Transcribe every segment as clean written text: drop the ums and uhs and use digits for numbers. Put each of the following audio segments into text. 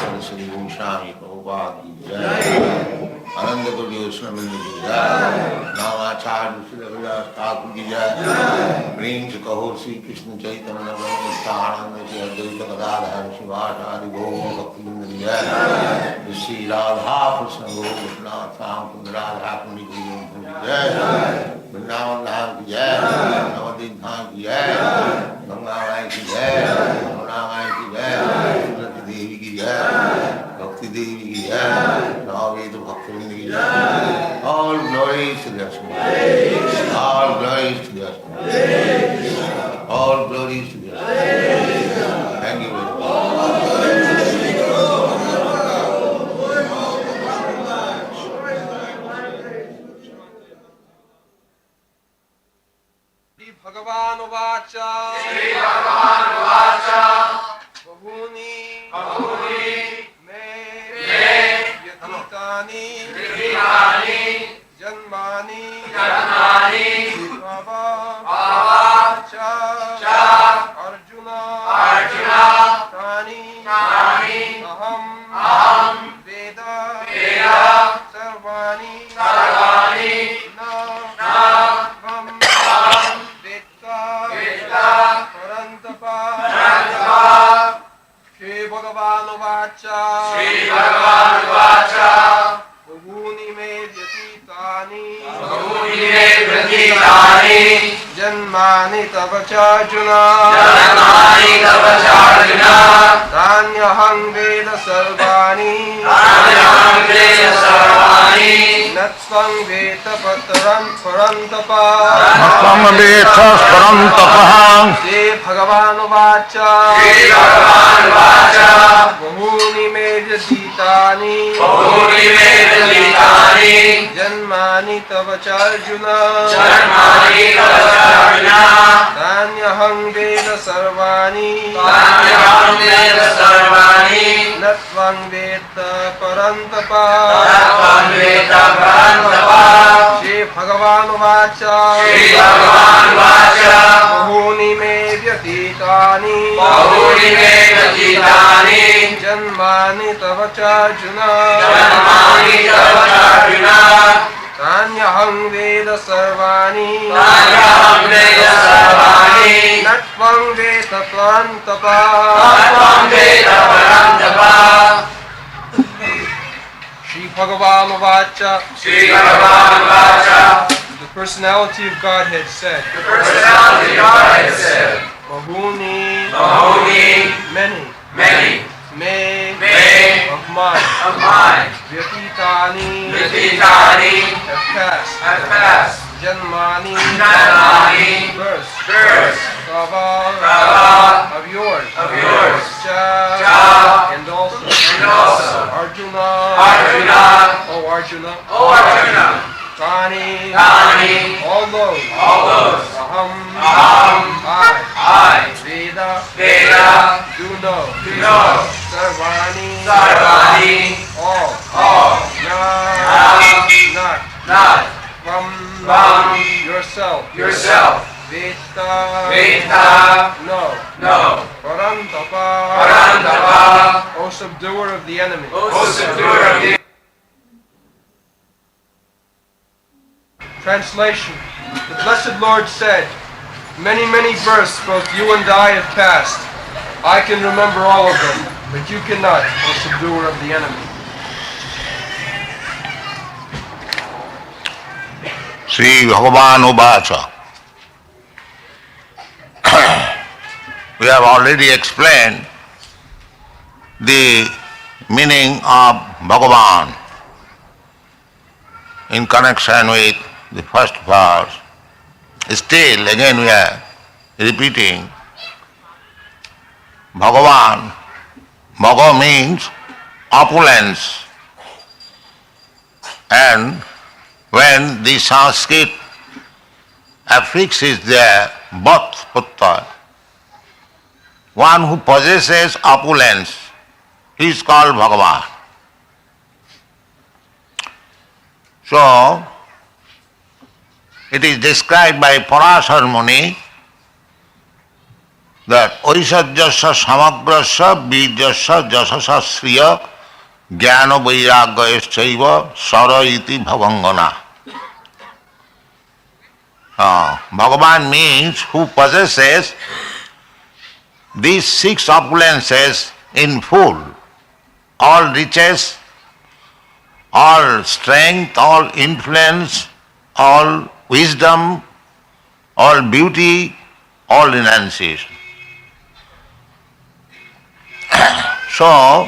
सरस्वती गोस्वामी प्रभुपाद की जय, आनंद कृष्ण की जय, नामाचार्य श्री रविदास ठाकुर की जय, प्रेम से कहो श्री कृष्ण चैतन्य नित्यानंद श्री अद्वैत गदाधर शिवाचार्य गौर भक्तवृंद की जय, श्री राधा कृष्ण गोपनाथ कुंद राधा कुंड की जय, वृंदावन धाम की जय, नवदीप धाम की जय, गंगा माई की जय, यमुना माई की जय, तुलसी देवी की जय, भक्ति देवी की जय, नववेद भक्तवृंद की जय और All glories to Darshan. All glories to Darshan. All glories to Darshan. Thank you very much. Bhagavan Uvacha Bahuni Me Yatitani Janmani Bhava Cha Arjuna Tani Aham Veda Sarvani Na Vam Parantapa Shri Bhagavan Uvacha Bahuni me vyatitani Janmani tava charjuna Tanyaham Veda Sarvani Natsvam Veta Parantapa Shri Bhagavan Uvacha Bahuni me vyatitani Janmani tava charjuna Tanyaham Veda Sarvani Natvam Veda Parantapa Shri Bhagavan Uvacha Bahuni me vyatitani Janmani tava charjuna Tanyaham Veda Sarvani Natvam Veda Parantapa Shri Bhagavan Uvacha The personality of Godhead said Bahuni Many Me of mine Vyatitani have passed Janmani births Prabha of yours Cha and also Arjuna O Arjuna Tani all those Aham I Veda do know Sarvani all not from yourself Veta no Parantapa O subduer of the enemy Translation The Blessed Lord said, many births both you and I have passed. I can remember all of them, but you cannot, O subduer of the enemy. Sri Bhagavan Uvacha. We have already explained the meaning of Bhagavan in connection with the first verse. Still, again we are repeating Bhagavan. Bhaga means opulence. And when the Sanskrit affixes there, Bhat Putta, one who possesses opulence, he is called Bhagavan. So, it is described by Parashar Muni that Oisajyasya Samagrasya Bijasya Jasasa Sriya Jnana Vairagyayaschaiva Sara iti Bhavangana. Bhagavan means who possesses these six opulences in full, all riches, all strength, all influence, all wisdom, all beauty, all renunciation. So,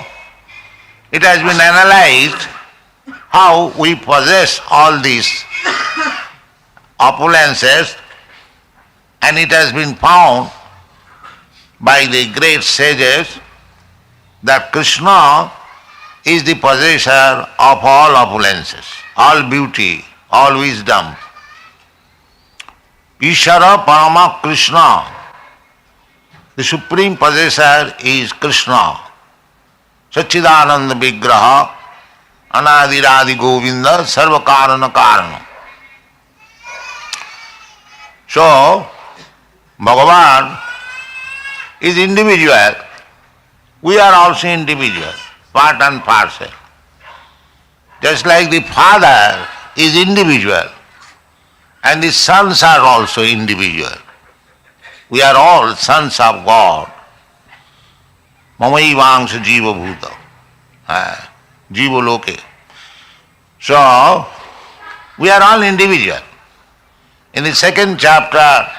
it has been analyzed how we possess all these opulences, and it has been found by the great sages that Krishna is the possessor of all opulences, all beauty, all wisdom. Ishara Parama Krishna, the supreme possessor is Krishna. Satchidananda Vigraha, Anadiradi Govinda, Sarva Karana Karana. So, Bhagavan is individual. We are also individual, part and parcel. Just like the father is individual, and the sons are also individual. We are all sons of God. Mamaivangsha Jiva Bhuta. Jiva Loke. So, we are all individual. In the second chapter,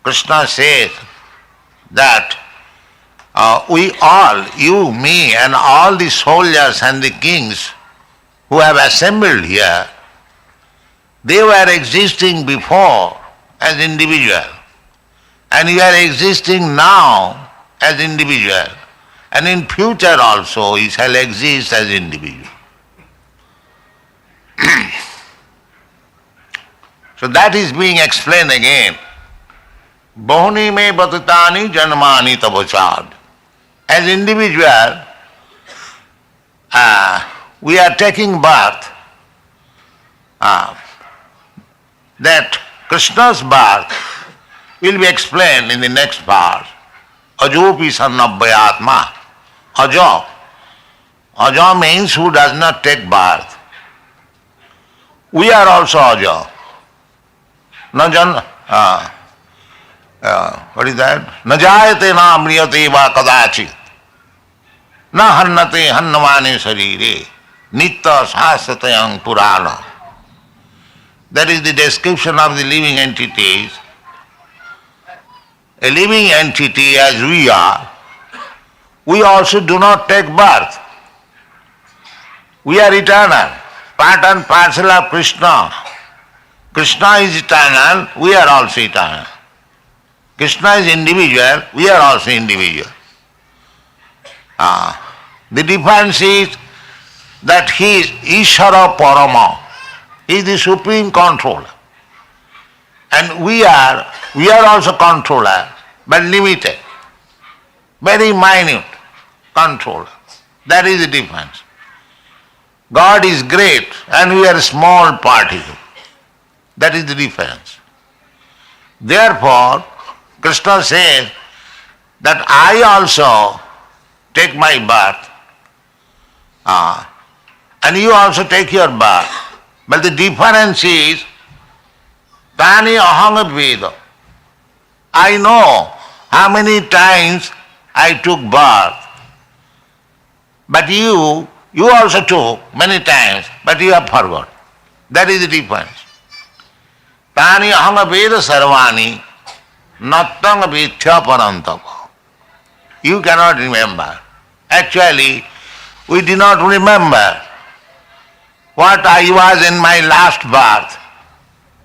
Krishna says that we all, you, me, and all the soldiers and the kings who have assembled here, they were existing before as individual, and we are existing now as individual, and in future also we shall exist as individual. So that is being explained again. Bahuni me batutani janmani tabachad. As individual, we are taking birth. That Krishna's birth will be explained in the next part. Ajopi sannabhyatma. Ajo. Ajo means who does not take birth. We are also ajo. Najan, what is that? Najayate na amriyate va kadachit. Na hannate hannamane sarire. Nitta sahasatayang purana. That is the description of the living entities. A living entity as we are, we also do not take birth. We are eternal, part and parcel of Krishna. Krishna is eternal, we are also eternal. Krishna is individual, we are also individual. The difference is that he is Ishara Parama. He is the supreme controller. And we are also controller, but limited, very minute controller. That is the difference. God is great and we are a small particle. That is the difference. Therefore, Krishna says that I also take my birth, and you also take your birth. But the difference is, Tani aham veda. I know how many times I took birth. But you also took many times, but you have forgot. That is the difference. Tani aham veda sarvani nattang vidya parantapa. You cannot remember. Actually, we do not remember what I was in my last birth.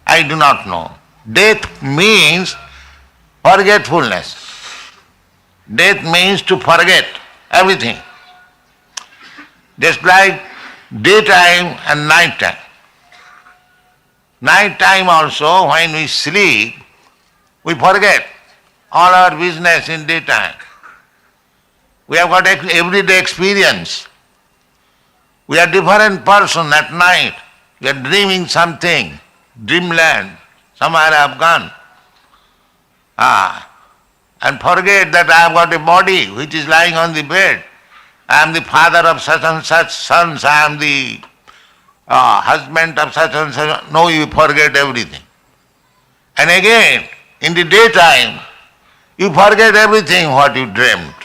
I do not know. Death means forgetfulness. Death means to forget everything. Just like daytime and nighttime. Nighttime also, when we sleep, we forget all our business in daytime. We have got everyday experience. We are different person at night. We are dreaming something, dreamland, somewhere I have gone. And forget that I have got a body which is lying on the bed. I am the father of such and such sons. I am the husband of such and such. No, you forget everything. And again, in the daytime, you forget everything what you dreamt.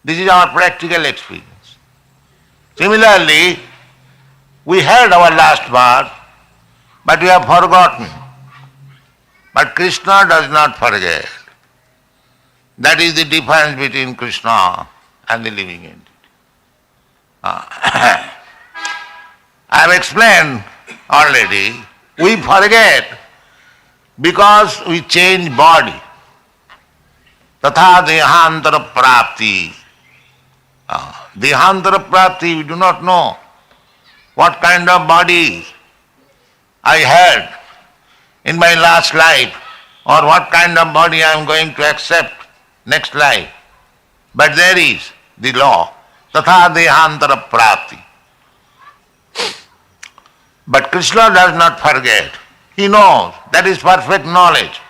This is our practical experience. Similarly, we had our last birth, but we have forgotten. But Krishna does not forget. That is the difference between Krishna and the living entity. I have explained already, we forget because we change body. Tatha dehantara prapti. Dehantara prapti, we do not know what kind of body I had in my last life or what kind of body I am going to accept next life. But there is the law. Tatha dehantara prapti. But Krishna does not forget. He knows. That is perfect knowledge.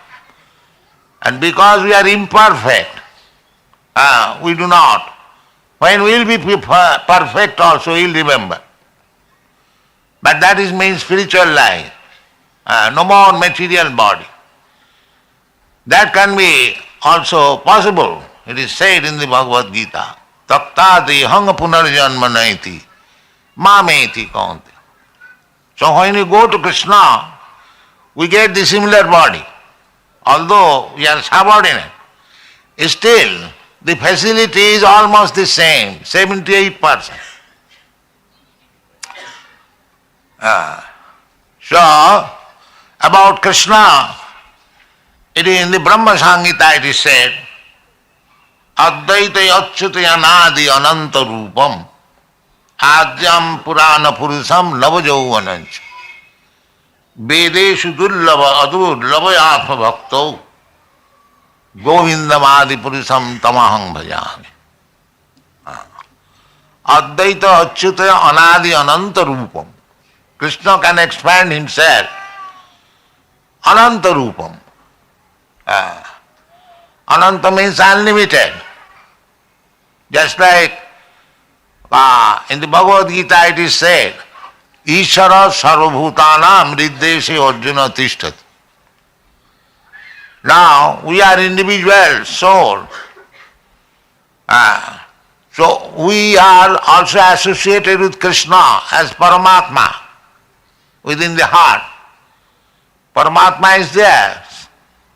And because we are imperfect, we do not. When we will be perfect also, we will remember. But that is means spiritual life. No more material body. That can be also possible. It is said in the Bhagavad Gita, Taktati hanga punarjanma naiti, mameti kaunte. So when we go to Krishna, we get the similar body. Although we are subordinate, still the facility is almost the same, 78%. So, about Krishna, it is in the Brahma Sangita it is said, Advaita Achyuta Anadi Ananta Rupam Adyam Purana Purusam Navajauvanancha Vedeshu Dullava Adurlava Atma Bhakto Govindamadi Purusam Tamahang Bhajami. Advaita Achyuta Anadi Ananta Rupam. Krishna can expand himself. Ananta Rupam. Ananta means unlimited. Just like in the Bhagavad Gita it is said, Ishara sarvabhutanam riddeshe arjuna tishtat. Now we are individual soul. So we are also associated with Krishna as Paramatma within the heart. Paramatma is there.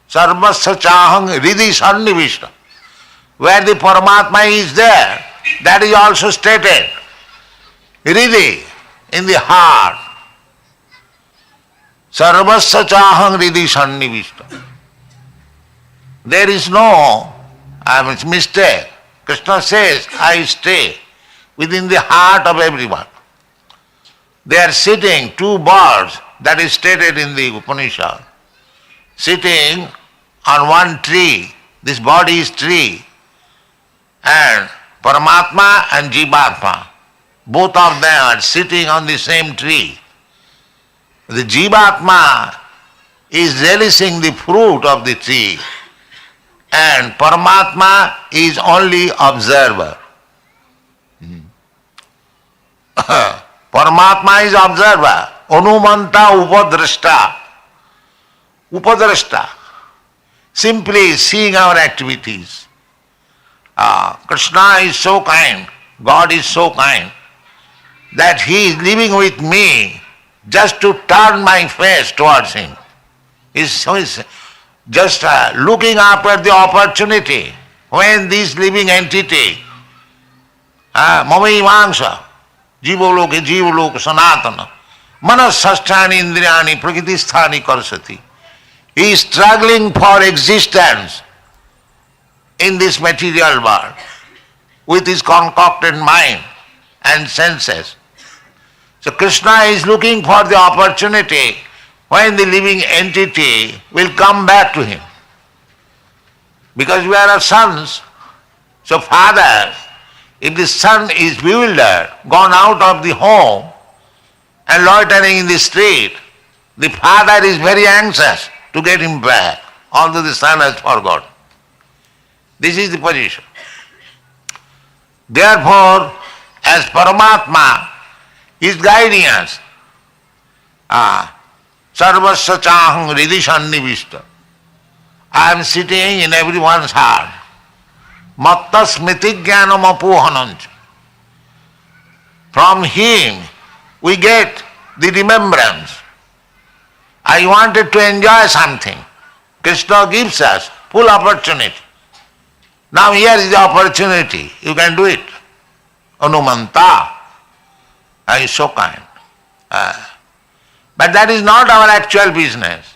Sarvasya chahang hridi sannivishta. Where the Paramatma is there, that is also stated. Hridi, in the heart. Sarvasya chahang hridi sannivishta. There is no mistake. Krishna says, I stay within the heart of everyone. They are sitting, two birds, that is stated in the Upanishad, sitting on one tree. This body is tree. And Paramatma and Jivatma, both of them are sitting on the same tree. The Jivatma is relishing the fruit of the tree, and Paramatma is only observer. Paramatma is observer. Anumanta upadrashta. Upadrashta. Simply seeing our activities. Krishna is so kind, God is so kind, that He is living with me just to turn my face towards Him. He's just looking after the opportunity when this living entity, Mamaivangsha, Jivaloka Sanatana, Manasasthani Indriyani Prakritisthani Karsati. He is struggling for existence in this material world with his concocted mind and senses. So Krishna is looking for the opportunity when the living entity will come back to him. Because we are sons, so father, if the son is bewildered, gone out of the home and loitering in the street, the father is very anxious to get him back, although the son has forgotten. This is the position. Therefore, as Paramatma is guiding us, Sarvasya chahang hridi sannivishta. I am sitting in everyone's heart. Matta smriti jnanam apohanancha. From him we get the remembrance. I wanted to enjoy something. Krishna gives us full opportunity. Now here is the opportunity. You can do it. Anumanta. I is so kind. But that is not our actual business.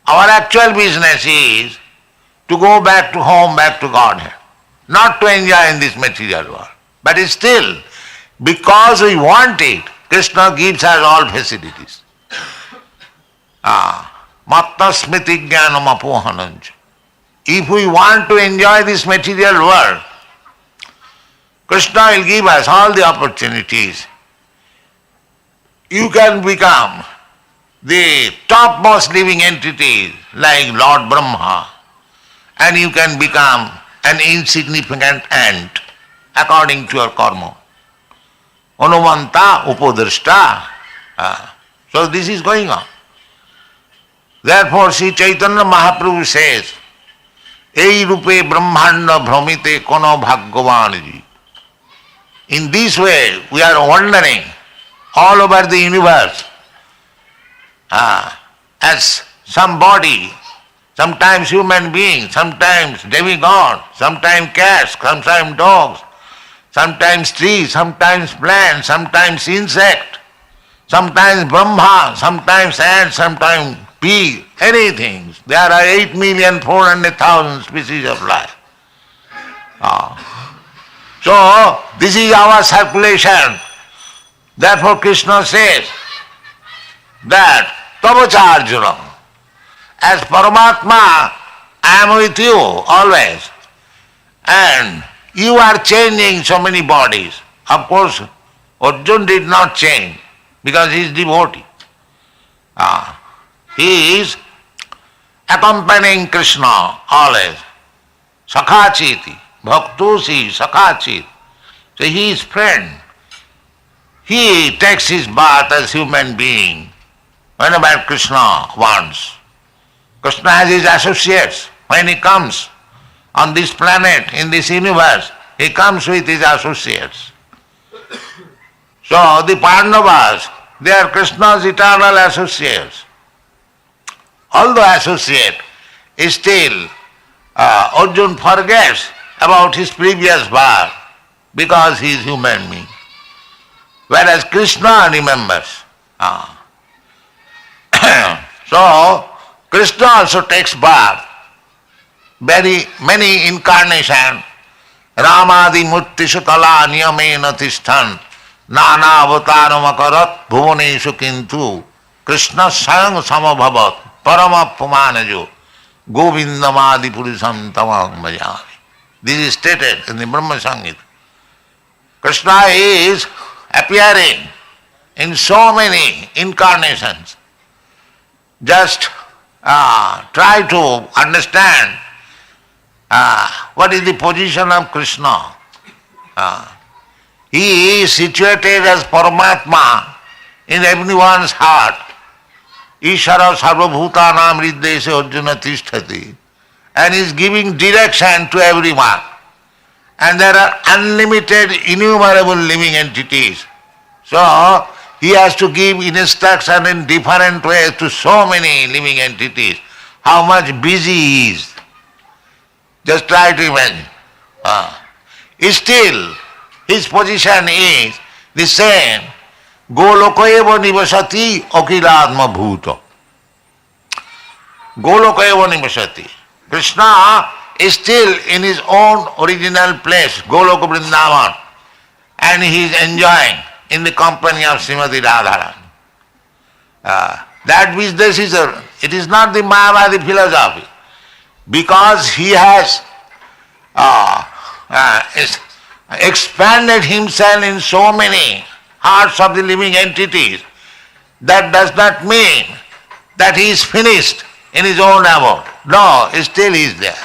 Our actual business is to go back to home, back to Godhead. Not to enjoy in this material world. But still, because we want it, Krishna gives us all facilities. Matta smriti jnanam apohanancha. If we want to enjoy this material world, Krishna will give us all the opportunities. You can become the topmost living entity like Lord Brahma, and you can become an insignificant ant according to your karma. Anumanta upadrashta. So this is going on. Therefore Sri Chaitanya Mahaprabhu says, Ei rupe brahmanda bhramite kono bhagavanji. In this way we are wandering all over the universe as some body, sometimes human being, sometimes demigod, sometimes cats, sometimes dogs, sometimes trees, sometimes plants, sometimes insect, sometimes Brahma, sometimes ant, sometimes pig, anything. There are 8,400,000 species of life. So this is our circulation. Therefore Krishna says that Tavacha Arjuna, as Paramatma, I am with you always, and you are changing so many bodies. Of course, Arjuna did not change because he is devotee. He is accompanying Krishna always. Sakhachiti, bhaktusi sakhachit. So he is friend. He takes his bath as human being whenever Krishna wants. Krishna has his associates. When he comes on this planet, in this universe, he comes with his associates. So the Pandavas, they are Krishna's eternal associates. Although associate, still Arjuna forgets about his previous birth because he is human being. Whereas Krishna remembers. So Krishna also takes birth. Very many incarnations. Ramadi murti sutala niyamena tishthan nana avataram akarat bhuvaneshu kintu Krishna sayang samabhavat parama pumanajo govindamadi purisam tamam bhajami. This is stated in the Brahma Sangita. Krishna is appearing in so many incarnations. Just try to understand what is the position of Krishna. He is situated as Paramatma in everyone's heart. Ishara sarvabhutanam riddese arjuna tisthati. And is giving direction to everyone. And there are unlimited, innumerable living entities. So he has to give instruction in different ways to so many living entities. How much busy he is. Just try to imagine. Still, his position is the same. Golokaeva nivasati akiladma bhuta. Golokaeva nivasati. Krishna is still in his own original place, Goloka Vrindavan, and he is enjoying in the company of Srimati Radharani. That business is it is not the Mayavadi philosophy, because he has expanded himself in so many hearts of the living entities. That does not mean that he is finished in his own abode. No, still he is there.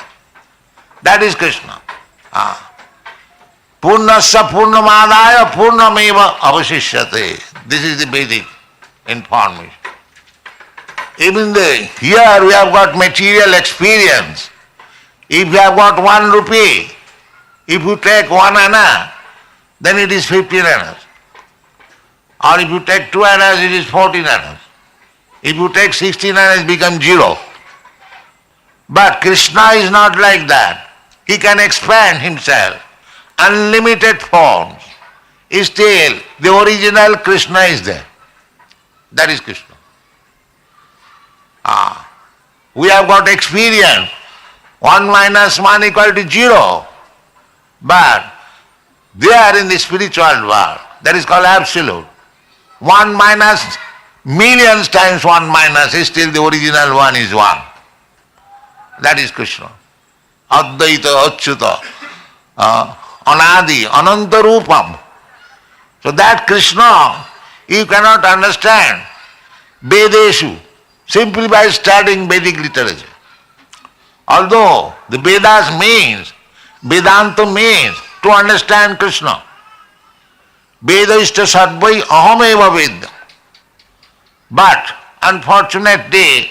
That is Krishna. Purnasya purnamadaya purnameva avasishyate. This is the Vedic information. Even here we have got material experience. If you have got 1 rupee, if you take 1 anna, then it is 15 annas. Or if you take 2 annas, it is 14 annas. If you take 16 annas, it becomes 0. But Krishna is not like that. He can expand himself. Unlimited forms. Still, the original Krishna is there. That is Krishna. We have got experience. 1 minus 1 equal to 0. But there in the spiritual world, that is called absolute. 1 minus millions times 1 minus is still the original 1 is 1. That is Krishna. Advaita, Achyuta, Anadi, Ananta Rupam. So that Krishna you cannot understand Vedeshu simply by studying Vedic literature. Although the Vedas means, Vedanta means to understand Krishna. Vedashta sarvai ahameva vedya. But unfortunately,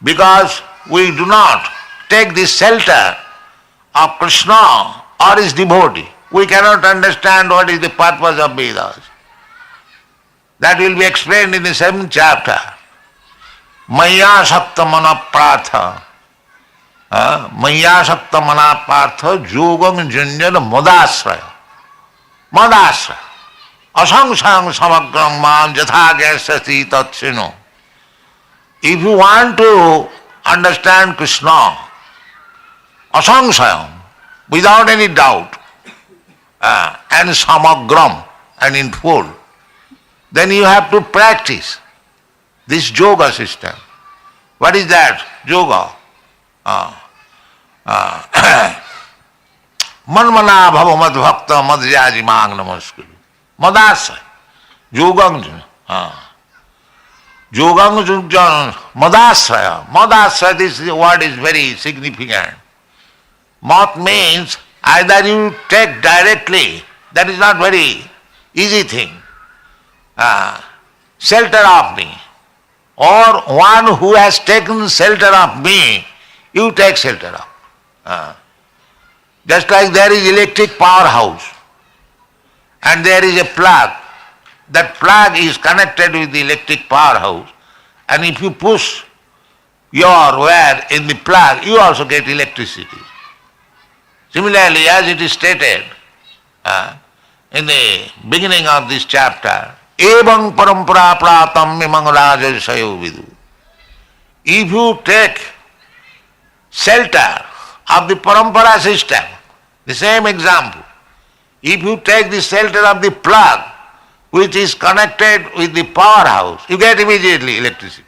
because we do not take the shelter of Krishna or his devotee, we cannot understand what is the purpose of Vedas. That will be explained in the 7th chapter. Maya sakta mana partha. Maya sakta mana partha yogam junjana madasraya. Madasraya. Asangsang samagram mam jatha gyasati tatsino. If you want to understand Krishna, asangsayam, without any doubt, and samagram, and in full, then you have to practice this yoga system. What is that? Yoga. Manmana bhava mad bhakta madhyaji mang namaskuru. Madasya. Yogang. Yogang madasya. Madasya, this word is very significant. Mat means either you take directly, that is not very easy thing. Shelter of me. Or one who has taken shelter of me, you take shelter of. Just like there is electric powerhouse and there is a plug. That plug is connected with the electric powerhouse, and if you push your wire in the plug, you also get electricity. Similarly, as it is stated in the beginning of this chapter, Evam parampara pratam mimangalaja sayo vidu. If you take shelter of the parampara system, the same example, if you take the shelter of the plug which is connected with the powerhouse, you get immediately electricity.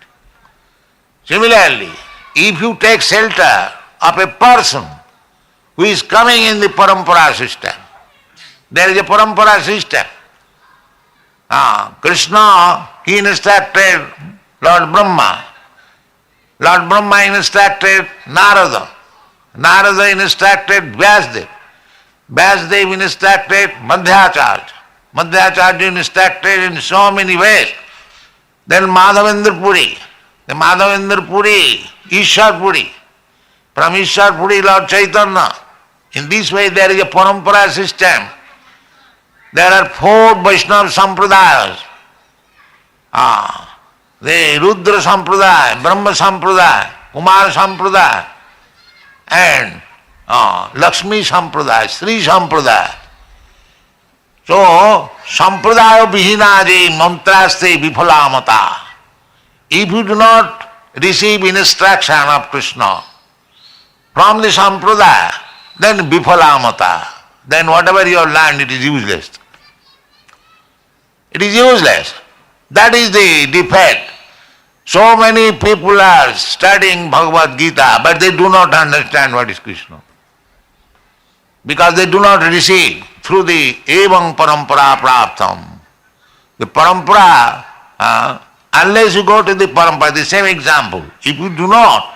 Similarly, if you take shelter of a person who is coming in the parampara system, there is a parampara system. Krishna, he instructed Lord Brahma. Lord Brahma instructed Narada. Narada instructed Vyasdev. Vyasdev instructed Madhyacharya. Madhyacharya instructed in so many ways. Then Madhavendra Puri. The Madhavendra Puri, Ishwar Puri. From Ishwar Puri, Lord Chaitanya. In this way there is a parampara system. There are 4 Vaishnava Sampradayas. The Rudra Sampradaya, Brahma Sampradaya, Kumar Sampradaya, and Lakshmi Sampradaya, Sri Sampradaya. So, Sampradaya Vihinaji Mantraste Vipalamata. If you do not receive instruction of Krishna from the Sampradaya, then Vipalamata. Then whatever you have learned, it is useless. It is useless. That is the defect. So many people are studying Bhagavad Gita, but they do not understand what is Krishna. Because they do not receive through the evam parampara praptam. The parampara, unless you go to the parampara, the same example, if you do not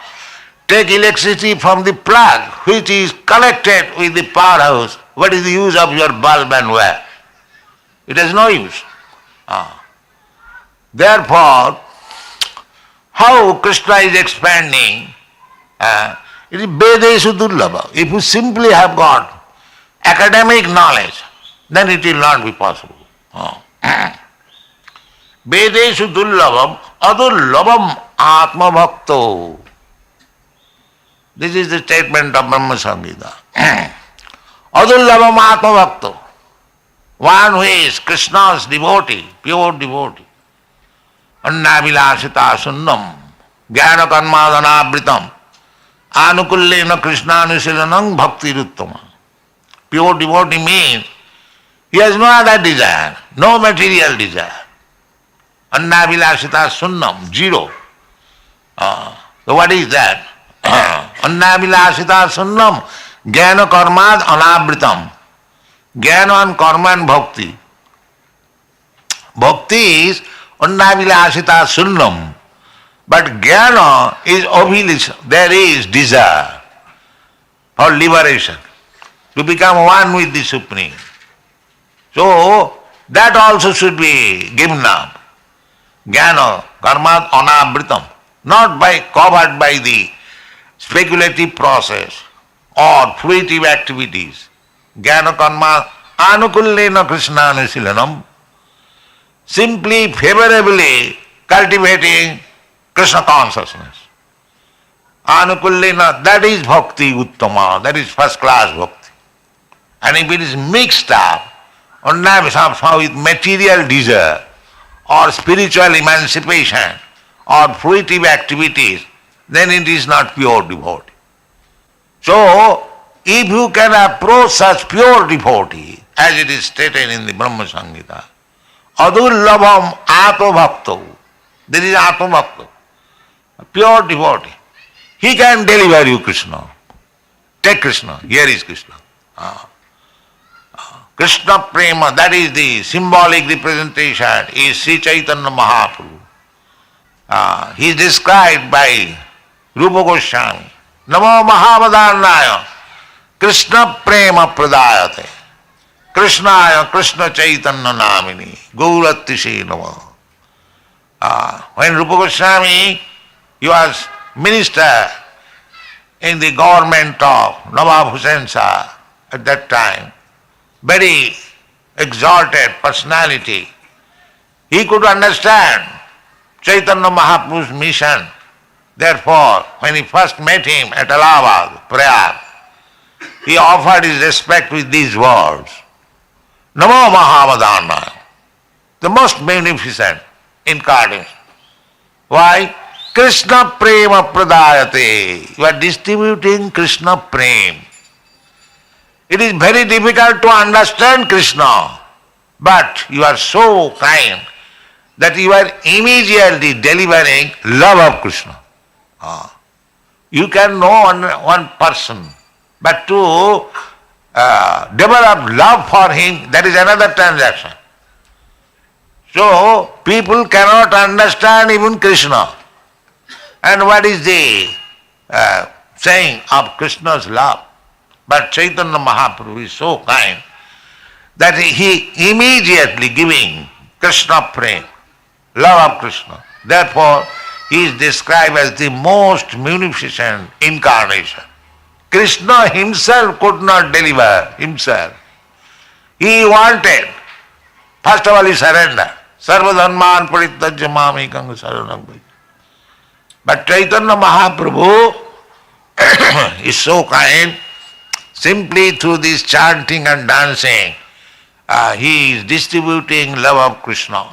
take electricity from the plug which is connected with the powerhouse, what is the use of your bulb and wire? It has no use. Therefore, how Krishna is expanding, it is Vedeshu Durlabha. If you simply have got academic knowledge, then it will not be possible. Vedeshu Durlabham Adurlabham Atma Bhakto. This is the statement of Brahma Samhita. Adurlabham Atma Bhakto. One who is Krishna's devotee, pure devotee. Annavilasita sunnam jnana karmadhanavritam anukullena krishnanushilanam bhakti ruttama. Pure devotee means he has no other desire, no material desire. Annavilasita sunnam, zero. So what is that? Annavilasita sunnam jnana karmad anavritam. Jnana and karma and bhakti. Bhakti is annavilasita sunnam. But jnana is obligation. There is desire for liberation, to become one with the Supreme. So that also should be given up. Jnana, karma, anavritam. Not covered by the speculative process or fruitive activities. Jnana karma anukullena krishnanushilanam. Simply, favorably cultivating Krishna consciousness. Anukullena, that is bhakti uttama, that is first class bhakti. And if it is mixed up somehow with material desire or spiritual emancipation or fruitive activities, then it is not pure devotee. So, if you can approach such pure devotee, as it is stated in the Brahma Samhita, adurlabham atmabhakto, there is atmabhakto, a pure devotee. He can deliver you Krishna. Take Krishna, here is Krishna. Krishna Prema, that is the symbolic representation, is Sri Chaitanya Mahaprabhu. He is described by Rupa Goswami. Namo Mahavadharnaya Krishna Prema Pradayate Krishnaya Krishna Chaitanya Namini Gauratishe Namo. When Rupa Goswami, he was minister in the government of Nawab Hussain Shah at that time, very exalted personality. He could understand Chaitanya Mahaprabhu's mission. Therefore, when he first met him at Allahabad, Prayag, he offered his respect with these words, Namo Mahavadana, the most magnificent incarnation. Why? Krishna Prema Pradayate. You are distributing Krishna Prem. It is very difficult to understand Krishna, but you are so kind that you are immediately delivering love of Krishna. You can know one person, but to develop love for him, that is another transaction. So, people cannot understand even Krishna. And what is the saying of Krishna's love? But Chaitanya Mahaprabhu is so kind that he immediately giving Krishna prem, love of Krishna. Therefore, he is described as the most munificent incarnation. Krishna himself could not deliver himself. He wanted, first of all, he surrendered. Sarva dharman parityajya mamekam saranam bhaja. But Chaitanya Mahaprabhu is so kind, simply through this chanting and dancing, he is distributing love of Krishna.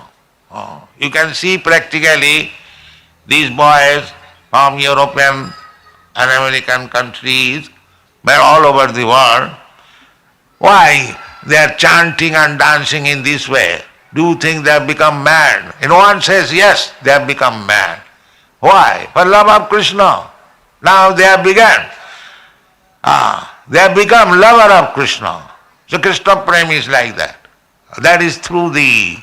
You can see practically these boys from European and American countries, but all over the world, why they are chanting and dancing in this way? Do you think they have become mad? And one says, yes, they have become mad. Why? For love of Krishna. Now they have begun. They have become lover of Krishna. So Krishna Prem is like that. That is through the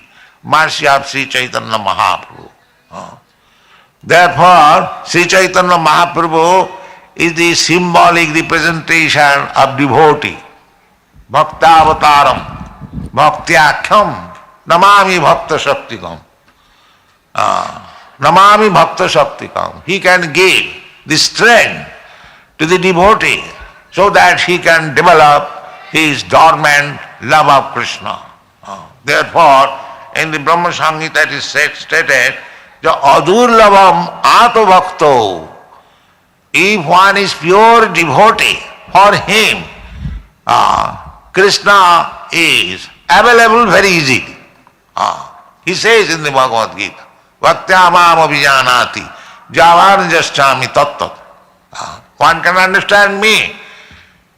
mercy of Sri Chaitanya Mahaprabhu. Therefore, Sri Chaitanya Mahaprabhu is the symbolic representation of devotee. Bhakta avataram, bhaktyakham, namami bhakta shaktikam. Namami bhakta shaktikam. He can give the strength to the devotee so that he can develop his dormant love of Krishna. Therefore, in the Brahma Samhita it is stated, the adurlabham atmabhakto. If one is pure devotee, for him, Krishna is available very easily. He says in the Bhagavad Gita, Vatyamam abhijanati. Javan jaschami tattat. One can understand me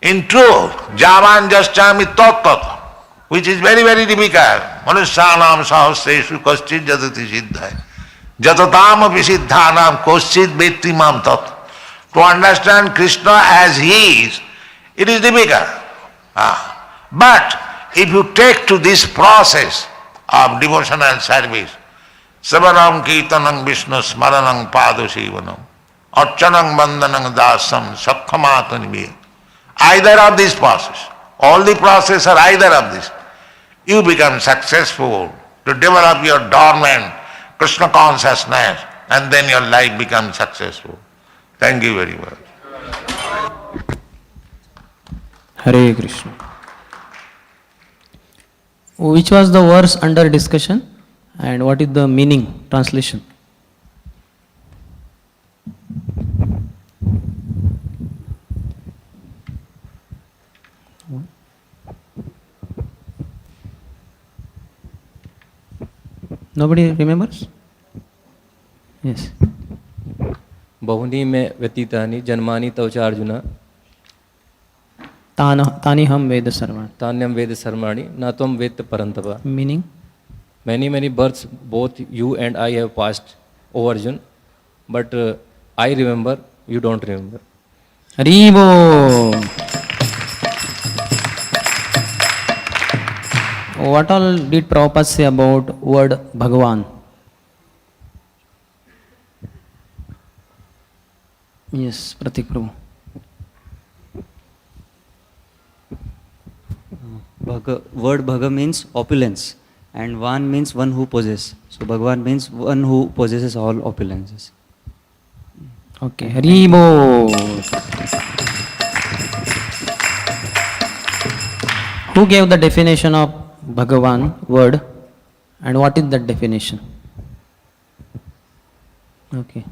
in truth. Javan jaschami tattat. Which is very, very difficult. Manusyanam sahasreshu kaschid jatati siddhai. Jatatam api koschid vetti mam tat. To understand Krishna as he is, it is difficult. But if you take to this process of devotional service, Savanam Kirtanam Vishnu Smaranam Padusevanam, Archanam Vandanam Dasam Sakkhamatani. Either of this process, all the process are either of this. You become successful to develop your dormant Krishna consciousness, and then your life becomes successful. Thank you very much. Hare Krishna. Which was the verse under discussion and what is the meaning, translation? Nobody remembers? Yes. बहुनी में व्यतीतानि जन्मानि तव च अर्जुन तानि हम वेद सर्वाणि. तान्यम वेद सर्वाणि न त्वं वेत्त परन्तप. Meaning? Many births both you and I have passed, O Arjun, but I remember, you don't remember. Haribo. What all did Prabhupada say about word Bhagavan? Yes, Pratik Prabhu. Word Bhaga means opulence, and Van means one who possesses. So Bhagavan means one who possesses all opulences. Okay, Haribo. Who gave the definition of Bhagavan word, and what is that definition? Okay.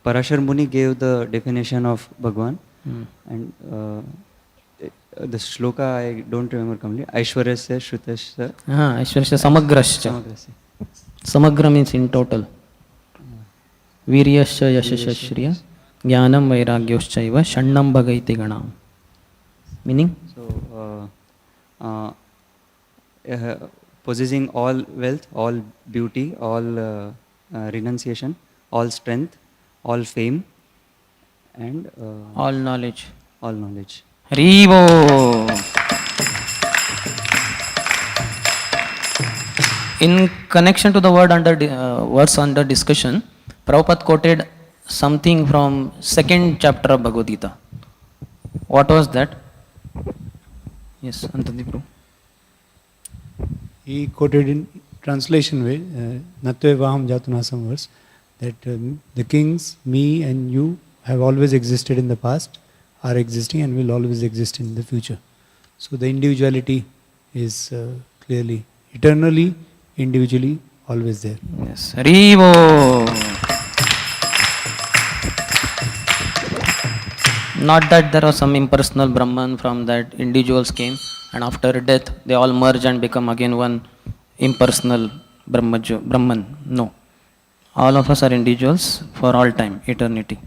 Parashar Muni gave the definition of Bhagavan, and the shloka I don't remember completely. Aishwaryasya Shrutasya. Aishwaryasya Samagrasya. Samagrasya. Samagra means in total. Viryasya Yashasya Shriya Jnanam Vairagyoscha Shannam Bhagaiti Ganam. Meaning? So, possessing all wealth, all beauty, all renunciation, all strength, all fame, and All knowledge. all knowledge. Haribo. In connection to the word under verse under discussion, Prabhupada quoted something from second chapter of Bhagavad Gita. What was that? Yes, Antadi Prabhu. He quoted in translation way, Natvevaham Jatunasam verse, that the kings, me and you have always existed in the past, are existing and will always exist in the future. So the individuality is clearly, eternally, individually, always there. Yes, Haribo. Not that there was some impersonal Brahman from that individuals came and after death they all merge and become again one impersonal Brahman. No. All of us are individuals for all time, eternity.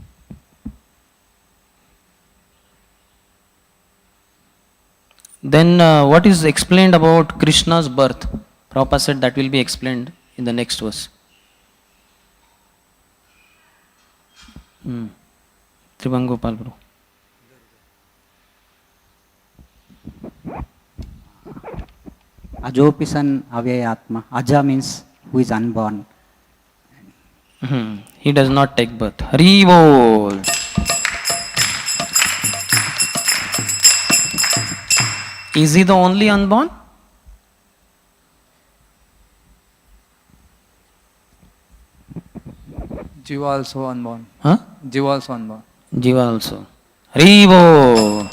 Then what is explained about Krishna's birth? Prabhupada said that will be explained in the next verse. Tribangopal Prabhu. Ajopisan Avyayatma. Aja means who is unborn. He does not take birth. Hari Bol. Is he the only unborn? Jiva also unborn. Huh? Jiva also unborn. Jiva also. Hari Bol.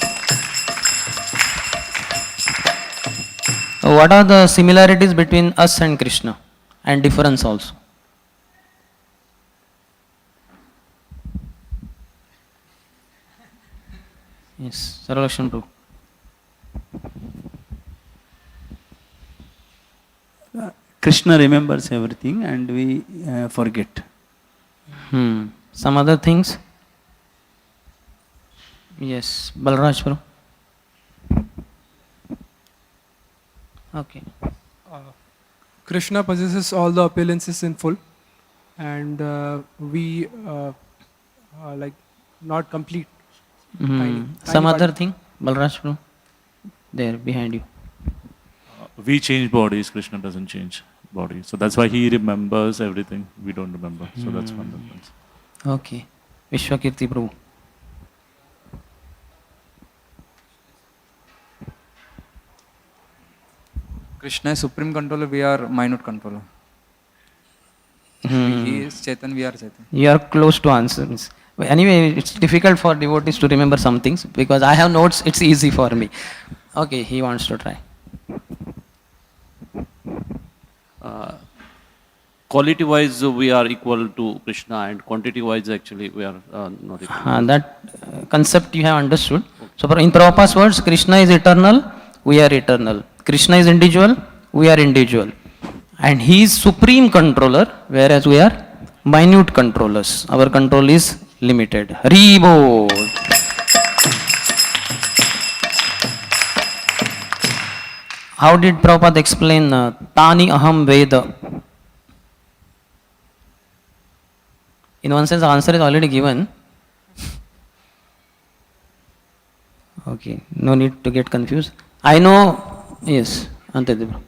What are the similarities between us and Krishna and difference also? Yes, Saralakshan Prabhu. Krishna remembers everything and we forget. Some other things? Yes, Balraj bro. Okay. Krishna possesses all the appearances in full, and we like not complete. Tiny Some body. other thing? Balraj bro. There, behind you. We change bodies, Krishna doesn't change body. So that's why he remembers everything. We don't remember. So that's one difference. Okay. Vishwakirti Prabhu. Krishna is supreme controller, we are minute controller. He is Chetan, we are Chetan. You are close to answers. Anyway, it's difficult for devotees to remember some things because I have notes, it's easy for me. Okay, he wants to try. Quality wise we are equal to Krishna, and quantity wise actually we are not equal. That concept you have understood. So in Prabhupada's words, Krishna is eternal, we are eternal. Krishna is individual, we are individual. And he is supreme controller, whereas we are minute controllers. Our control is limited. Hari Bol. How did Prabhupada explain Tani Aham Veda? In one sense, the answer is already given. Okay, no need to get confused. I know, yes, Antadibra.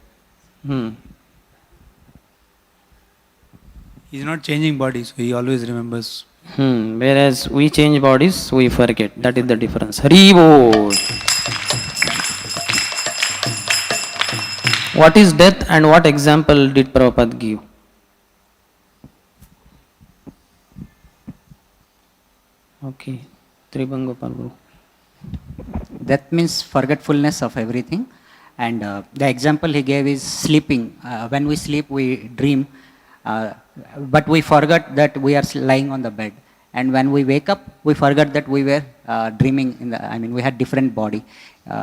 He is not changing body, so he always remembers. Whereas we change bodies, we forget. That is the difference. Hari Bol. What is death and what example did Prabhupada give? Okay, Tribangopal Guru. That means forgetfulness of everything. And the example he gave is sleeping. When we sleep, we dream. But we forgot that we are lying on the bed. And when we wake up, we forgot that we were dreaming. We had different body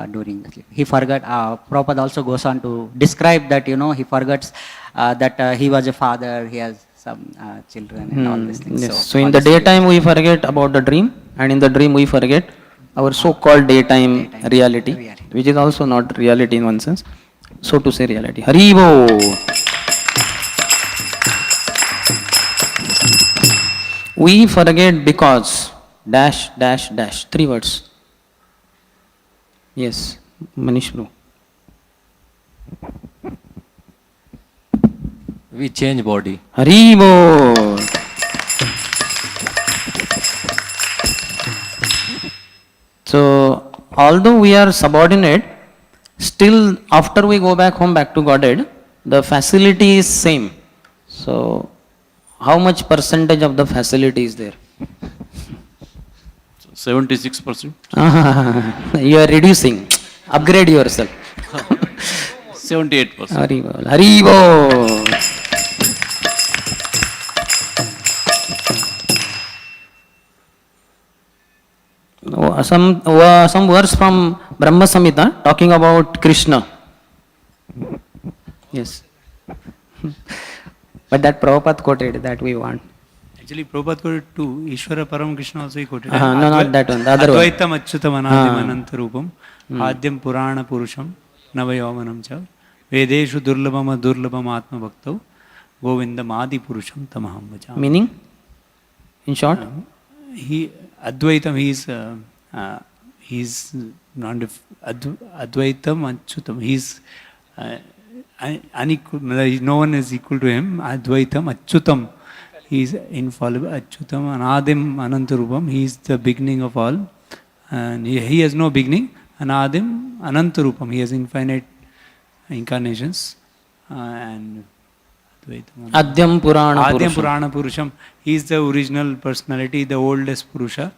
during the sleep. He forgot. Prabhupada also goes on to describe that, he forgets that he was a father, he has some children and all these things. Yes. So in the daytime we forget about the dream, and in the dream we forget our so-called daytime reality, which is also not reality in one sense. So to say reality. Hari Bol. We forget because dash, dash, dash. 3 words. Yes, Manish bro. We change body. Hari Bol. So, although we are subordinate, still after we go back home, back to Godhead, the facility is same. So, how much percentage of the facility is there? 76%. You are reducing. Upgrade yourself. 78%. Hari Bol. Hari Bol. Some words from Brahma Samhita talking about Krishna. Yes. But that Prabhupada quoted, that we want. Actually, Prabhupada quoted too. Ishvara Param Krishna also he quoted. No, not that one. The other one. Advaitam Achyutam Anadim Anantarupam Adyam Purana Purusham Navayavanam Cha Vedeshu Durlabam Adurlabam Atma Bhaktau Govindam Adi Purusham Tamaham Vacham. Meaning? In short? Advaitam, he's not Advaitam Achyutam. He's unequal, no one is equal to him. Advaitam Achyutam. He is infallible. Achyutam Anadim Anantarupam. He is the beginning of all. And he has no beginning. Anadim Anantarupam. He has infinite incarnations. And Adyam Purana Purusham. He is the original personality, the oldest Purusha.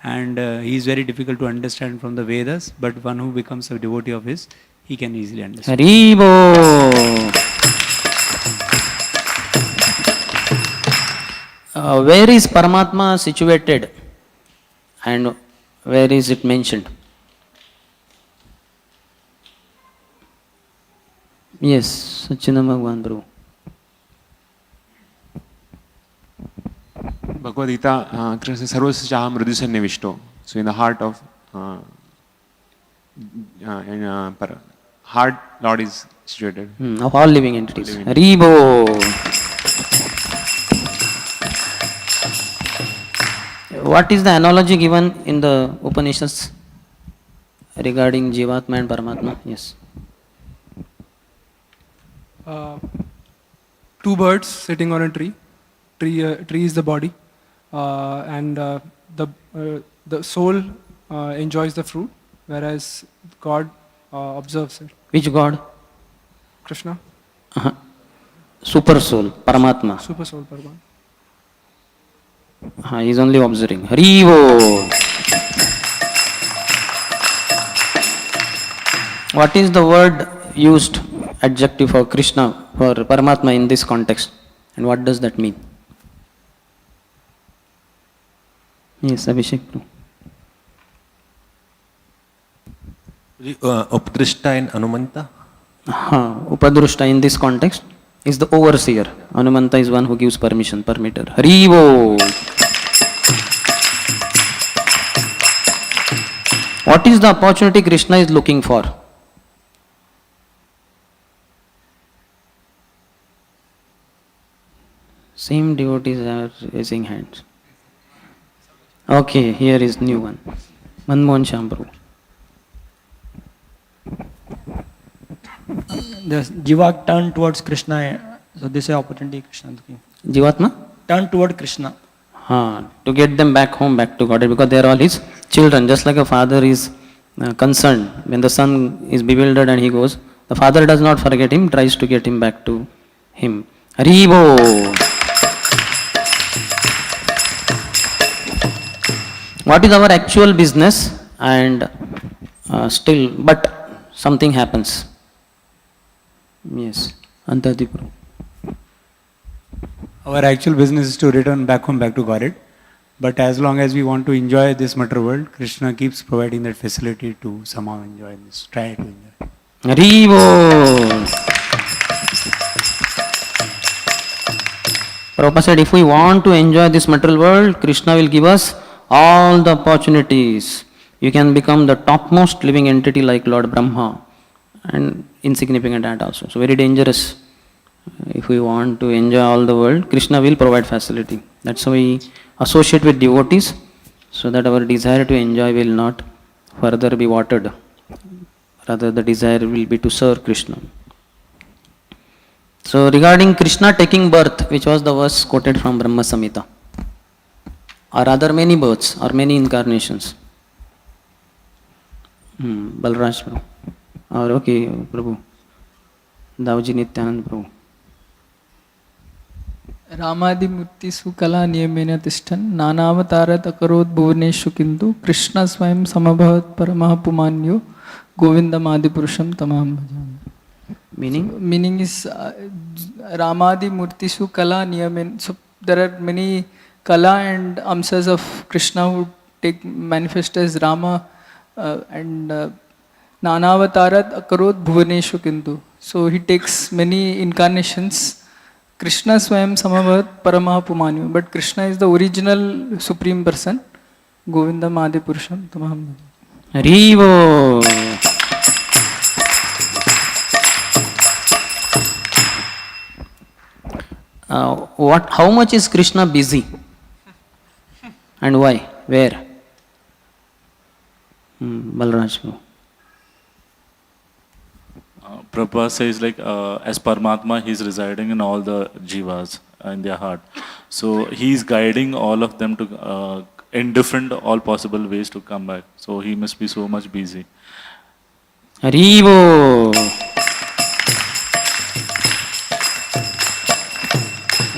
And he is very difficult to understand from the Vedas. But one who becomes a devotee of his, he can easily understand. Hari Bol. Where is Paramatma situated and where is it mentioned? Yes, Sachinam Bhagwan Prabhu. Bhagavad Gita, Krishna says, Sarvasya Chaham Mridusannivishto. So in the heart of heart, Lord is situated. Of all living entities. Haribo. What is the analogy given in the Upanishads regarding Jivatma and Paramatma? Yes. Two birds sitting on a tree. Tree is the body, and the soul enjoys the fruit, whereas God observes it. Which God? Krishna. Super soul, Paramatma. Super soul, Paramatma. He is only observing. Haribo. What is the word used, adjective for Krishna, for Paramatma in this context? And what does that mean? Yes, Abhishek. Upadrishta and Anumanta? Upadrishta in this context is the overseer. Anumanta is one who gives permission, permitter. Harivo. What is the opportunity Krishna is looking for? Same devotees are raising hands. Okay, here is new one. Manmohan Shambhu. The Jiva turn towards Krishna, so this is opportunity Krishna looking. Jivatma? Turn toward Krishna. To get them back home, back to God, because they are all his children. Just like a father is concerned when the son is bewildered and he goes, the father does not forget him, tries to get him back to him. Haribo. What is our actual business? And but something happens. Yes, Antadipru. Our actual business is to return back home, back to Godhead. But as long as we want to enjoy this material world, Krishna keeps providing that facility to somehow enjoy this, try to enjoy. Haribo. Prabhupada said, if we want to enjoy this material world, Krishna will give us all the opportunities. You can become the topmost living entity like Lord Brahma, and insignificant at also. So very dangerous. If we want to enjoy all the world, Krishna will provide facility. That's why we associate with devotees, so that our desire to enjoy will not further be watered. Rather, the desire will be to serve Krishna. So regarding Krishna taking birth, which was the verse quoted from Brahma Samhita, are other many births or many incarnations? Balraj Prabhu. Or okay, Prabhu. Davji Nityanand Prabhu. रामादि मूर्तिषु कला नियमेन तिष्ठन् नानावतारत अकरोत् भुवनेषु किन्तु कृष्ण स्वयं समभवत् परमः पुमान्यो गोविन्दमादि पुरुषं तमहं भजामि. Meaning is Ramadi Murtishu Kala Niyamen. So there are many Kala and Amsas of Krishna who take manifest as Rama and Nanavatarat Akarot Bhuvaneshu Kintu. So he takes many incarnations. Krishna Swayam Samavat Paramaha Pumanyu. But Krishna is the original Supreme Person. Govinda Madi Purusham Tamaham. Harivo. How much is Krishna busy? And why? Where? Balraj. Prabhupada says as Paramatma, he is residing in all the jivas in their heart. So he is guiding all of them to in different all possible ways to come back. So he must be so much busy. Haribo.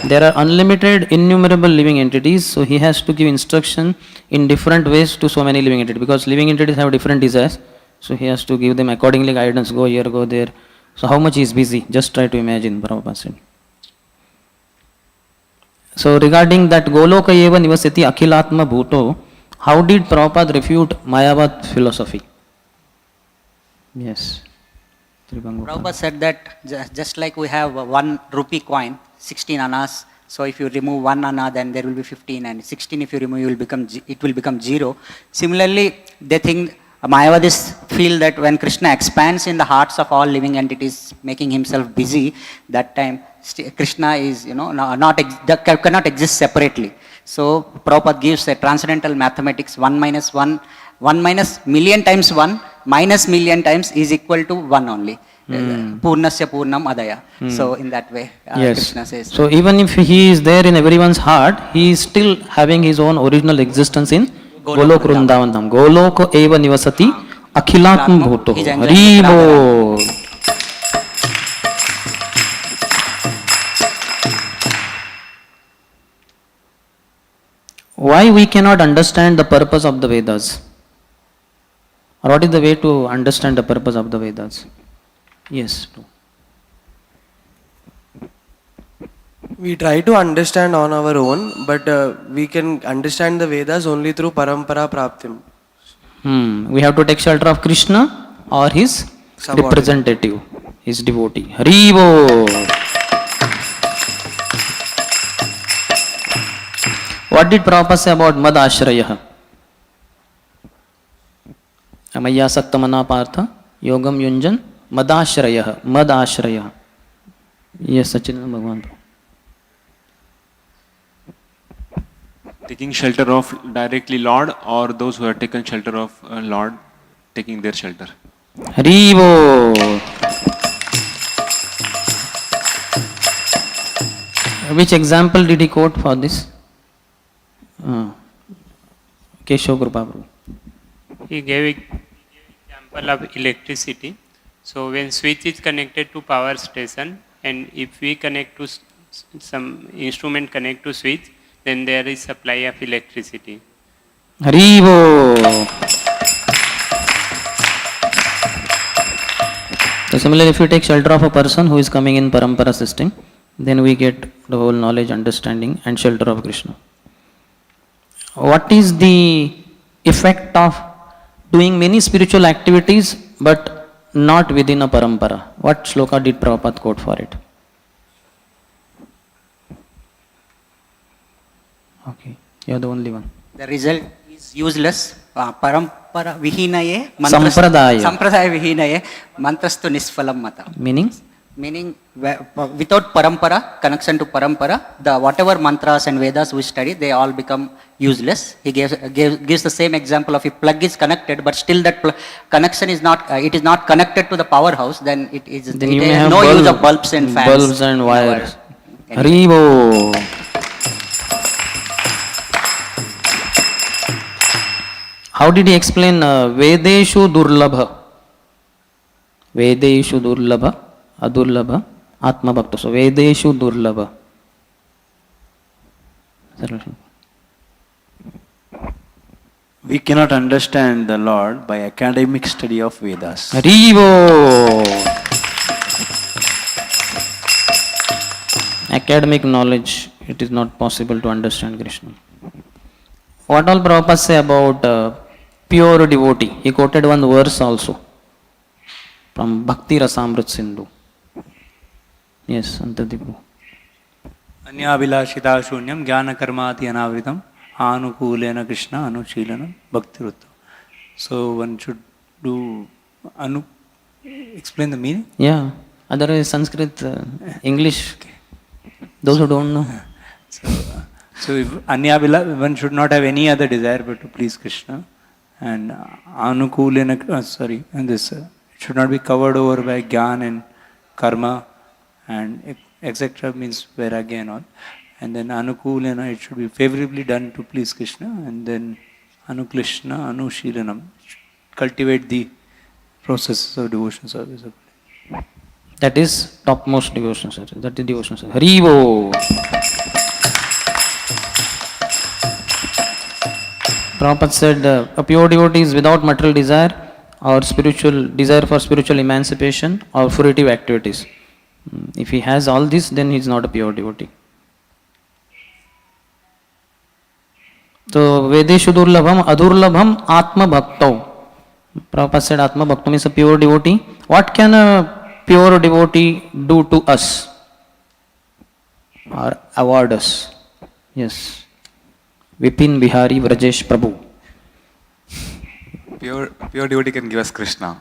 There are unlimited, innumerable living entities, so he has to give instruction in different ways to so many living entities, because living entities have different desires, so he has to give them accordingly guidance, go here, go there. So how much he is busy? Just try to imagine, Prabhupada said. So regarding that Goloka eva nivasati akhilatma bhuto, how did Prabhupada refute Mayavad philosophy? Yes. Prabhupada said that just like we have 1 rupee coin, 16 annas, So if you remove one ana, then there will be 15, and 16 if you remove, it will become 0. Similarly, they think, Mayavadis feel that when Krishna expands in the hearts of all living entities, making himself busy, that time Krishna is, cannot exist separately. So Prabhupada gives a transcendental mathematics, 1 minus 1, 1 minus million times 1 minus million times is equal to 1 only. Purnasya Purnam Adaya. So in that way, Krishna says. So even if he is there in everyone's heart, he is still having his own original existence in Golok Vrindavanam. Goloko eva nivasati akhilatm bhuto. Haribo. Why we cannot understand the purpose of the Vedas? Or what is the way to understand the purpose of the Vedas? Yes. We try to understand on our own, but we can understand the Vedas only through Parampara Praptim. We have to take shelter of Krishna or his representative, his devotee. Haribo. What did Prabhupada say about Mad Ashrayah? Amaya Saktamana Partha Yogam Yunjan Mad Ashrayah. Mad Ashrayah. Yes, Sachinanda Bhagwan. Taking shelter of directly Lord, or those who have taken shelter of Lord taking their shelter. Haribo. Which example did he quote for this? Keshav Krupa Prabhu. He gave example of electricity. So when switch is connected to power station, and if we connect to some instrument connect to switch, then there is supply of electricity. Haribo. So similarly, if you take shelter of a person who is coming in Parampara system, then we get the whole knowledge, understanding and shelter of Krishna. What is the effect of doing many spiritual activities but not within a parampara? What shloka did Prabhupada quote for it? Okay, you are the only one. The result is useless. Parampara vihinaye, Sampradaya vihinaye, mantrastu nisfalam mata. Meaning, without parampara, connection to parampara, the whatever mantras and Vedas we study, they all become useless. He gives the same example of if plug is connected, but still that connection is not, it is not connected to the powerhouse, then it has no use of bulbs and fans. Bulbs and wires. Haribo. How did he explain Vedeshu Durlabha? Vedeshu Durlabha. Adurlabha, Atma Bhakta. So, Vedeshu Durlabha. We cannot understand the Lord by academic study of Vedas. Haribo! Academic knowledge, it is not possible to understand Krishna. What all Prabhupada say about pure devotee? He quoted one verse also from Bhakti Rasamrit Sindhu. Yes, Antadipu. Anyavilashita shunyam jnana karmati anavritam anukulena Krishna anushilana bhakti rutta. So one should do explain the meaning? Yeah, otherwise Sanskrit, English, those who don't know. So if Anyavila, one should not have any other desire but to please Krishna. And anukulena, and this it should not be covered over by jnana and karma and etc. means vairagya and all. And then anukulena, it should be favorably done to please Krishna. And then anuklishna, anushilanam, cultivate the process of devotion service. That is topmost devotion service. That is devotion service. Haribo. Prabhupada said a pure devotee is without material desire or spiritual desire for spiritual emancipation or fruitive activities. If he has all this, then he is not a pure devotee. So, Vedeshu Durlabham, Adurlabham, Atma Bhaktav. Prabhupada said Atma Bhaktam is a pure devotee. What can a pure devotee do to us? or award us. Yes. Vipin Bihari Vrajesh Prabhu. Pure devotee can give us Krishna.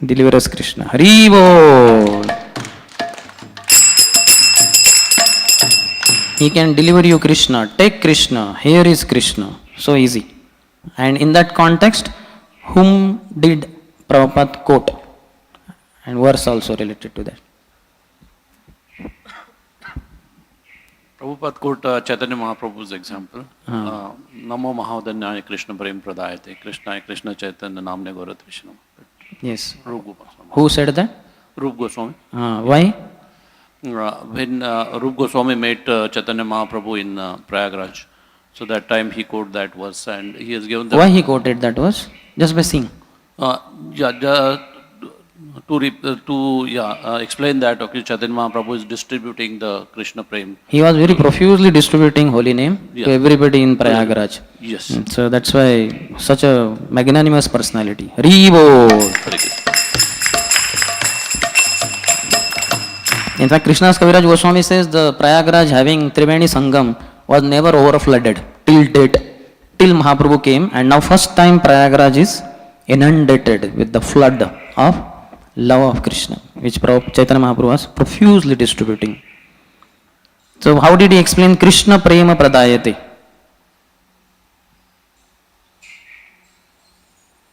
Deliver us Krishna. Hari Bol. He can deliver you Krishna. Take Krishna. Here is Krishna. So easy. And in that context, whom did Prabhupada quote? And verse also related to that. Prabhupada quote Chaitanya Mahaprabhu's example. Namo Mahavadanyaya Krishna Prem Pradayate. Krishna Chaitanya Namne Gaura Krishnam. Yes. Rup Goswami. Who said that? Rup Goswami. Why? When Rup Goswami met Chaitanya Mahaprabhu in Prayagraj, so that time he quoted that verse and he has given the... Why he quoted that verse? Just by seeing. Explain that okay, Chaitanya Mahaprabhu is distributing the Krishna Prem. He was very profusely distributing holy name to everybody in Prayagraj. Yes. So that's why such a magnanimous personality. Haribo. In fact, Krishna's Kaviraj Goswami says the Prayagraj having Triveni Sangam was never overflooded till date, till Mahaprabhu came, and now first time Prayagraj is inundated with the flood of love of Krishna, which Chaitanya Mahaprabhu was profusely distributing. So how did he explain Krishna Prema Pradayate?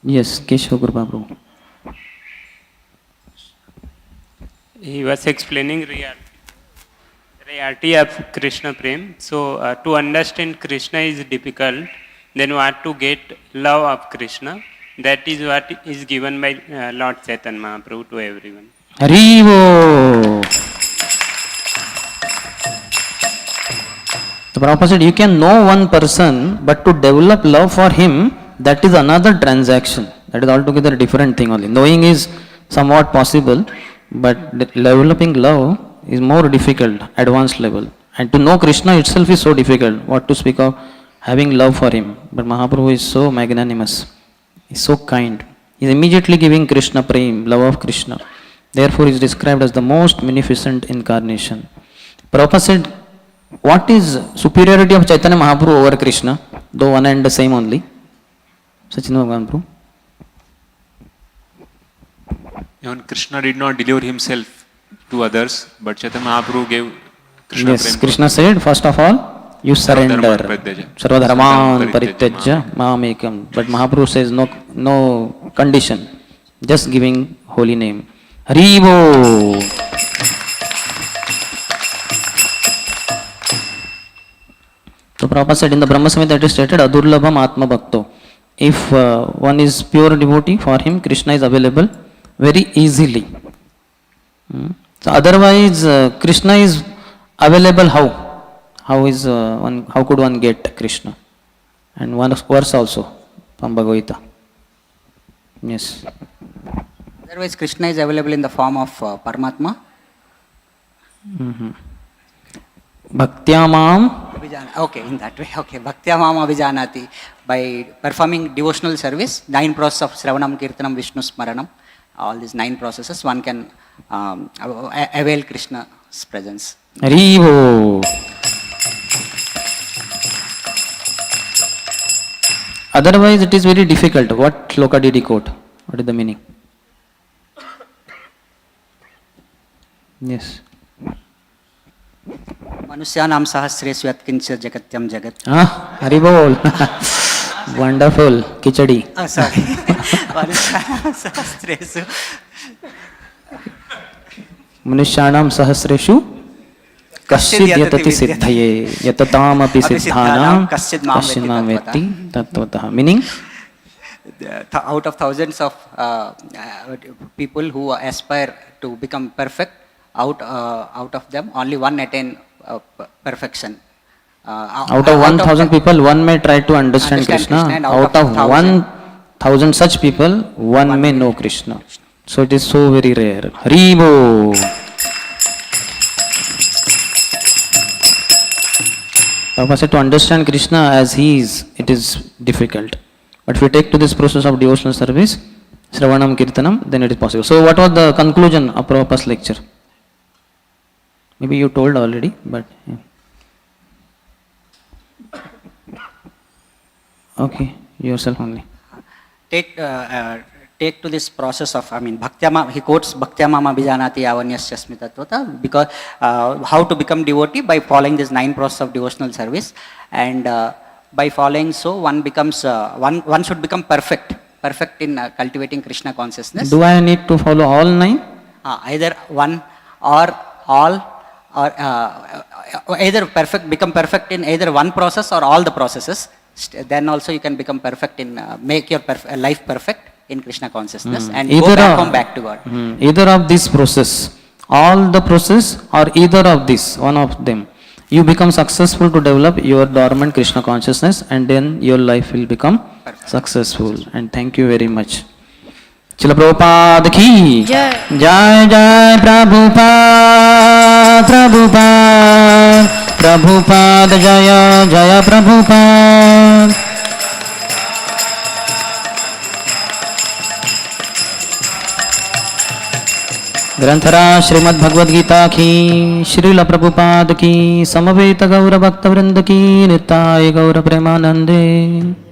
Yes, Keshav Guru Prabhu. He was explaining reality of Krishna Prem. So to understand Krishna is difficult. Then what to get love of Krishna? That is what is given by Lord Chaitanya Mahaprabhu to everyone. Haribo. The Prabhupada said you can know one person, but to develop love for him, that is another transaction. That is altogether a different thing only. Knowing is somewhat possible, but developing love is more difficult, advanced level. And to know Krishna itself is so difficult. What to speak of having love for him. But Mahaprabhu is so magnanimous. He is so kind. He is immediately giving Krishna Prem, love of Krishna. Therefore, he is described as the most munificent incarnation. Prabhupada said, what is superiority of Chaitanya Mahaprabhu over Krishna? Though one and the same only. Sachin Bhagavan Prabhu. Even Krishna did not deliver himself to others, but Chaitanya Mahaprabhu gave Krishna Yes, Prem. Krishna said, first of all, you surrender. Sarvadharman Parityajya Mamekam. But Mahaprabhu says no condition, just giving holy name. Haribo. So Prabhupada said in the Brahma Samhita it is stated, Adurlabham Atma Bhakto. If one is pure devotee, for him Krishna is available very easily. So otherwise Krishna is available how? How could one get Krishna? And one verse also from Bhagavatam. Yes. Otherwise, Krishna is available in the form of Paramatma. Bhaktyamam. Okay, in that way. Okay, Bhaktyamam Abhijanati. By performing devotional service, 9 processes of Sravanam, Kirtanam, Vishnu Smaranam, all these 9 processes, one can avail Krishna's presence. Haribo. Otherwise, it is very difficult. What shloka did he quote? What is the meaning? Yes. Manusyanam sahasresu yatkincha jagatyam jagat. Haribol. Wonderful. Kichadi. Sorry. Manusyanam sahasresu. Manusyanam sahasreshu. Kasyid yatati siddhaye yatatam api siddhanam kasyid mam vetti tattvataha. Meaning? Out of thousands of people who aspire to become perfect, out of them only one attain perfection. Out of 1,000 people, one may try to understand Krishna. Out of 1,000 such people, one may know Krishna. So it is so very rare. Haribo. Prabhupada said to understand Krishna as he is, it is difficult. But if we take to this process of devotional service, Sravanam Kirtanam, then it is possible. So what was the conclusion of Prabhupada's lecture? Maybe you told already, but yeah. Okay, yourself only. Take to this process of, Bhaktyama, he quotes Bhaktyamama Bijanati Avanyasya Smitatvata, because how to become devotee by following this 9 process of devotional service, and by following so one becomes, one should become perfect in cultivating Krishna consciousness. Do I need to follow all 9? Either one or all, or either become perfect in either one process or all the processes. Then also you can become perfect in, make your life perfect in Krishna consciousness and come back to God. Either of this process, all the process, or either of this, one of them, you become successful to develop your dormant Krishna consciousness, and then your life will become successful. And thank you very much. Srila Prabhupada ki Jai. Jai Jai Prabhupada, Prabhupada, Prabhupada Jaya Jaya Prabhupada. ग्रंथराज Shrimad Bhagavad Gita की, श्रील प्रभुपाद की, समवेत गौर भक्त वृंद की, निताय गौर प्रेमानंदे।